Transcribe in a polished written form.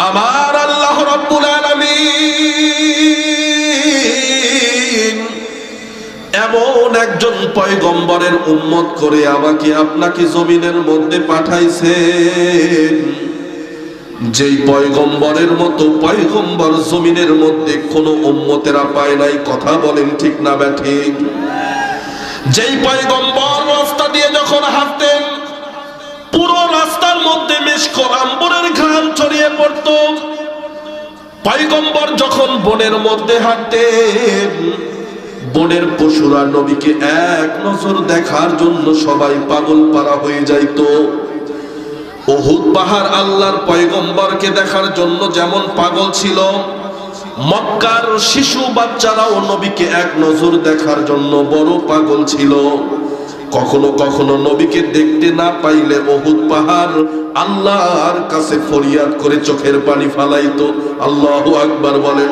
আমার আল্লাহ রাব্বুল আলামিন এমন একজন পয়গম্বরের উম্মত করে আমাকে আপনাকে জমিনের মধ্যে পাঠাইছেন, যেই পয়গম্বরের মতো পয়গম্বর জমিনের মধ্যে কোনো উম্মতেরা পায় নাই। কথা বলেন ঠিক না ব্যাঠিক? যেই পয়গম্বর রাস্তা দিয়ে যখন হাঁটতেন পুরো রাস্তার মধ্যে মিশক আম্বরের ঘ্রাণ ছড়িয়ে পড়ত। পয়গম্বর যখন বনের মধ্যে হাঁটতেন বনের পশুরা নবীকে এক নজর দেখার জন্য সবাই পাগল পারা হয়ে যাইত। উহুদ পাহাড় আল্লাহর পয়গম্বরকে দেখার জন্য যেমন পাগল ছিল, মক্কার শিশু বাচ্চারাও নবীকে এক নজর দেখার জন্য বড় পাগল ছিল। কখনো কখনো নবীকে দেখতে না পাইলে উহুদ পাহাড় আল্লাহর কাছে ফরিয়াদ করে চোখের পানি ফালাইতো। আল্লাহু আকবার বলেন।